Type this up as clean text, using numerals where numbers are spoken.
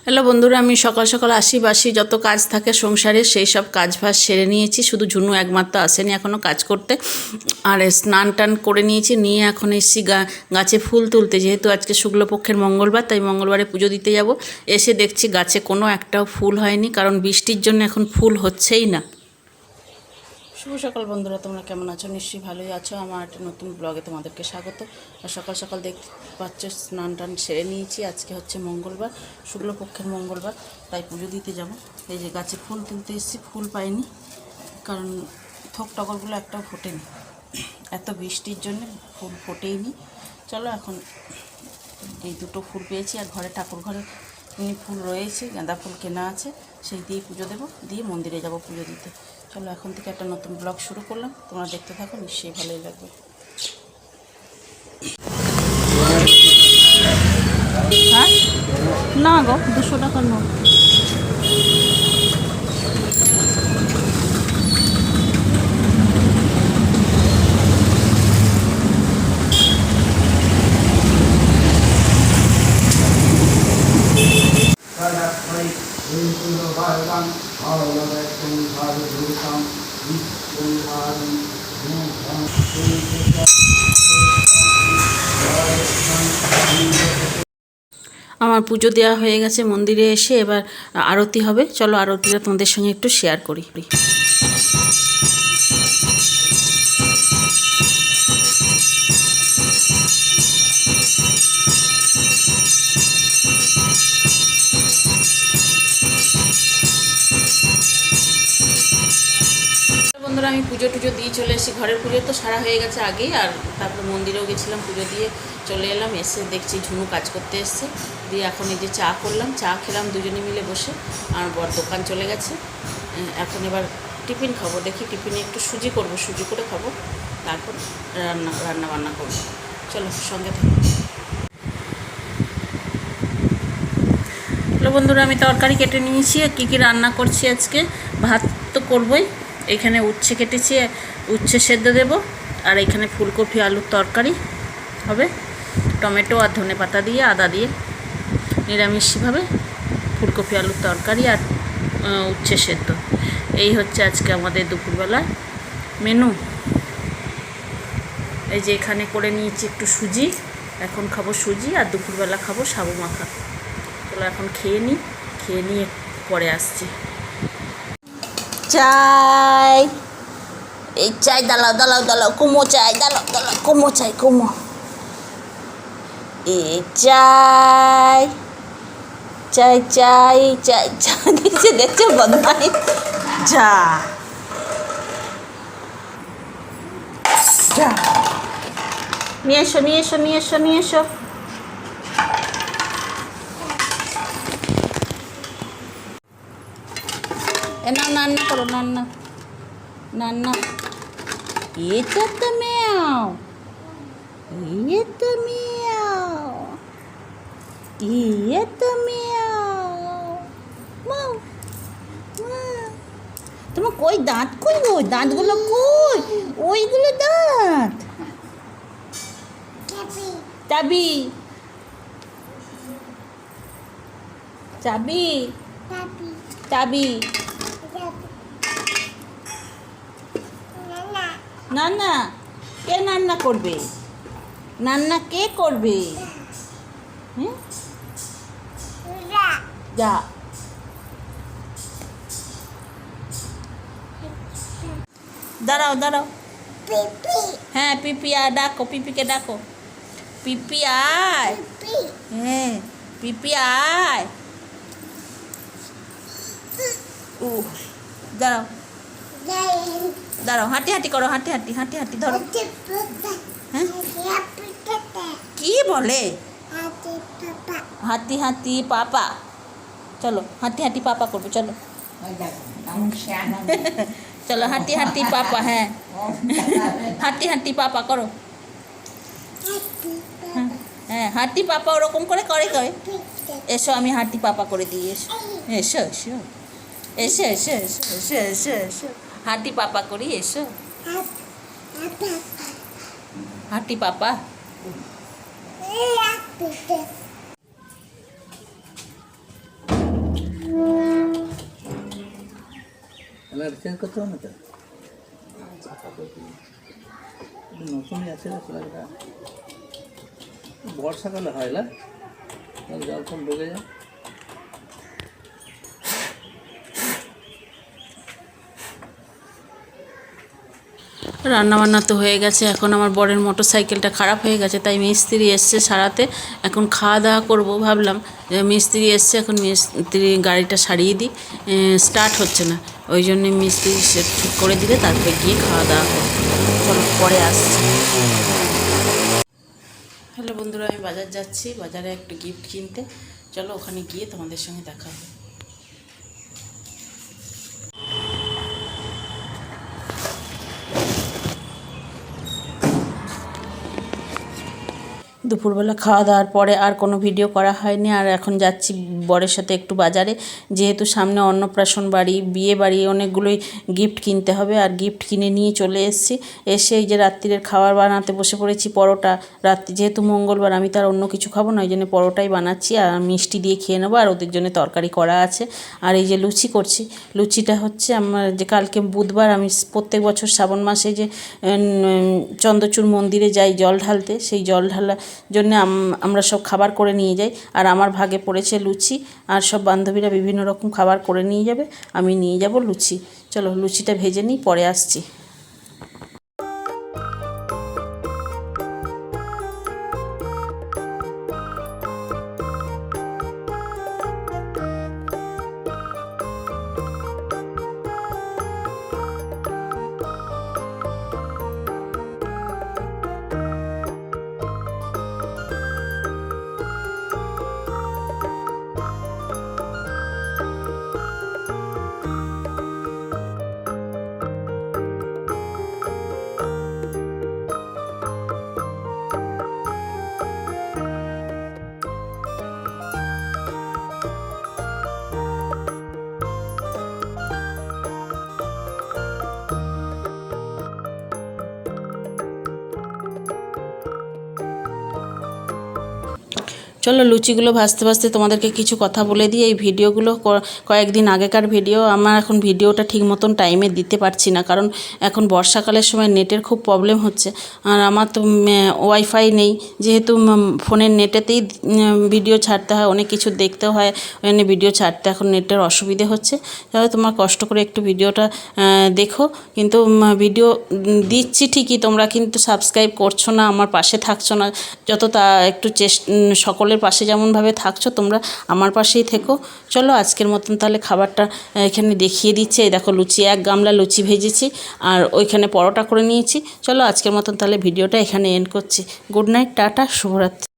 Hello বন্ধুরা, আমি সকাল সকাল বাসি যত কাজ থাকে সংসারে সেই সব কাজ বাজ সেরে নিয়েছি। শুধু ঝুনু একমাত্র আসেনি এখনও কাজ করতে। আর স্নান টান করে নিয়েছি, নিয়ে এখন এসেছি গাছে ফুল তুলতে। যেহেতু আজকে শুক্লপক্ষের মঙ্গলবার, তাই মঙ্গলবারে পুজো দিতে যাব। এসে দেখছি গাছে কোনো একটাও ফুল হয়নি, কারণ বৃষ্টির জন্য এখন ফুল হচ্ছেই না। শুভ সকাল বন্ধুরা, তোমরা কেমন আছো? নিশ্চয়ই ভালোই আছো। আমার একটা নতুন ব্লগে তোমাদেরকে স্বাগত। আর সকাল সকাল দেখতে পাচ্ছ স্নান টান সেরে নিয়েছি। আজকে হচ্ছে মঙ্গলবার, শুক্লপক্ষের মঙ্গলবার, তাই পুজো দিতে যাব। এই যে গাছে ফুল তুলতে এসেছি, ফুল পাইনি, কারণ থোক টগরগুলো একটাও ফোটেনি। এত বৃষ্টির জন্য ফুল ফোটেইনি। চলো এখন এই দুটো ফুল পেয়েছি, আর ঘরে ঠাকুর ঘরে এমনি ফুল রয়েছে, গাঁদা ফুল কেনা আছে, সেই দিয়ে পুজো দেবো, দিয়ে মন্দিরে যাব পুজো দিতে। চলো এখন থেকে একটা নতুন ব্লগ শুরু করলাম, তোমরা দেখতে থাকো, নিশ্চয়ই ভালোই লাগবে। হ্যাঁ না গো, 200 টাকার নোট। আমার পুজো দেওয়া হয়ে গেছে, মন্দিরে এসে এবার আরতি হবে। চলো আরতিটা তোমাদের সঙ্গে একটু শেয়ার করি। বন্ধুরা, আমি পুজো টুজো দিয়ে চলে এসেছি। ঘরের পুজো তো সারা হয়ে গেছে আগেই, আর তারপরে মন্দিরেও গেছিলাম, পুজো দিয়ে চলে এলাম। এসে দেখছি ঝুনু কাজ করতে এসছে, দিয়ে এখন এই যে চা করলাম, চা খেলাম দুজনে মিলে বসে। আর বর দোকান চলে গেছে। এখন এবার টিফিন খাবো, দেখি টিফিনে একটু সুজি করব, সুজি করে খাবো, তারপর রান্না বান্না করবো। চলো সঙ্গে থাকো। হ্যালো বন্ধুরা, আমি তরকারি কেটে নিয়েছি। কী কী রান্না করছি আজকে? ভাত তো করবই, এখানে উচ্ছে কেটেছি, উচ্ছে সেদ্ধ দেব। আর এখানে ফুলকপি আলুর তরকারি হবে, টমেটো আর ধনেপাতা দিয়ে, আদা দিয়ে, নিরামিষভাবে ফুলকপি আলুর তরকারি আর উচ্ছে সেদ্ধ। এই হচ্ছে আজকে আমাদের দুপুরবেলা মেনু। এই যে এখানে করে নিয়েছি একটু সুজি, এখন খাবো সুজি, আর দুপুরবেলা খাবো সাবু মাখা। চলো এখন খেয়ে নিয়ে পরে আসছি। চাই, এই চাই দালাও দালাও দালাও, কুমো চাই, দালাও দালাও, কুমো চাই, কুমো। এই চাই চাই চাই চাই চাই, দেখছো বদমাই। যা যা, নিয়ে এসো নিয়ে এসো নিয়ে এসো নিয়ে এসো। না রান্না করো, রান্না। ये तो म्याओ, ये तो म्याओ, ये तो म्याओ। মাও তোমার কই দাঁত, কই গো দাঁতগুলো, কই ওইগুলো দাঁত? চাবি চাবি চাবি। নান্না কে রান্না করবে? রান্না কে করবে? যা, দাঁড়াও দাঁড়াও। হ্যাঁ পিপি আয়, ডাকো পিপিকে ডাকো। পিপি আয়, হ্যাঁ পিপি আয়। দাঁড়াও দাঁড়াও, হাঁটি হাঁটি করো, হাঁটি হাঁটি হাঁটি হাঁটি ধরো। হ্যাঁ কি বলে? হাঁটি হাঁটি পাপা। চলো হাঁটি হাঁটি পাপা করবো, চলো চলো হাঁটি হাঁটি পাপা। হ্যাঁ হাঁটি হাঁটি পাপা করো। হ্যাঁ হাঁটি পাপা ওরকম করে করে করে। এসো আমি হাঁটি পাপা করে দিই, এসো এসো এসো এসো এসো এসো এসো এসো, হাঁটি পাপা করি, এসো হাঁটি পাপা। চেঞ্জ করতে হবে না তো, নতুনই আছে না প্লাগটা। বর্ষাকালে হয় না, জল ফল ঢুকে যায়। রান্নাবান্না তো হয়ে গেছে। এখন আমার বরের মোটর সাইকেলটা খারাপ হয়ে গেছে, তাই মিস্ত্রি এসছে সারাতে। এখন খাওয়া দাওয়া করবো ভাবলাম, মিস্ত্রি এসছে, এখন মিস্ত্রি গাড়িটা সারিয়ে দিই, স্টার্ট হচ্ছে না, ওই জন্যে মিস্ত্রি সে ঠিক করে দিলে তারপরে গিয়ে খাওয়া দাওয়া করবো। চলো পরে আসছি। হ্যালো বন্ধুরা, আমি বাজার যাচ্ছি, বাজারে একটু গিফট কিনতে। চলো ওখানে গিয়ে তোমাদের সঙ্গে দেখা হবে। দুপুরবেলা খাওয়া দাওয়ার পরে আর কোনো ভিডিও করা হয়নি। আর এখন যাচ্ছি বরের সাথে একটু বাজারে, যেহেতু সামনে অন্নপ্রাশন বাড়ি, বিয়ে বাড়ি, অনেকগুলোই গিফট কিনতে হবে। আর গিফট কিনে নিয়ে চলে এসেছি। এসে এই যে রাত্রিরের খাবার বানাতে বসে পড়েছি। পরোটা, রাত্রি যেহেতু মঙ্গলবার, আমি তার অন্য কিছু খাবো না, ওই জন্য পরোটাই বানাচ্ছি আর মিষ্টি দিয়ে খেয়ে নেবো। আর ওদের জন্য তরকারি করা আছে। আর এই যে লুচি করছি, লুচিটা হচ্ছে আমার যে কালকে বুধবার, আমি প্রত্যেক বছর শ্রাবণ মাসে যে চন্দ্রচূড় মন্দিরে যাই জল ঢালতে, সেই জল ঢালা জন্য আমরা সব খাবার করে নিয়ে যাই। আর আমার ভাগে পড়েছে লুচি, আর সব বান্ধবীরা বিভিন্ন রকম খাবার করে নিয়ে যাবে, আমি নিয়ে যাব লুচি। চলো লুচিটা ভেজে নিই, পরে আসছি। চলো লুচিগুলো ভাজতে ভাজতে তোমাদেরকে কিছু কথা বলে দিই। এই ভিডিওগুলো কয়েকদিন আগেকার ভিডিও। আমার এখন ভিডিওটা ঠিক মতন টাইমে দিতে পারছি না, কারণ এখন বর্ষাকালের সময় নেটের খুব প্রবলেম হচ্ছে। আর আমার তো ওয়াইফাই নেই, যেহেতু ফোনের নেটেতেই ভিডিও ছাড়তে হয়, অনেক কিছু দেখতে হয়, ওই জন্য ভিডিও ছাড়তে এখন নেটের অসুবিধে হচ্ছে। তাহলে তোমার কষ্ট করে একটু ভিডিওটা দেখো। কিন্তু ভিডিও দিচ্ছি ঠিকই, তোমরা কিন্তু সাবস্ক্রাইব করছো না, আমার পাশে থাকছো না। যত তা একটু সকলের পাশে যেমনভাবে থাকছো, তোমরা আমার পাশেই থেকো। চলো আজকের মতন তাহলে খাবারটা এখানে দেখিয়ে দিচ্ছে। এই দেখো লুচি, এক গামলা লুচি ভেজেছি, আর ওইখানে পরোটা করে নিয়েছি। চলো আজকের মতন তাহলে ভিডিওটা এখানে এন্ড করছি। গুড নাইট, টাটা, শুভরাত্রি।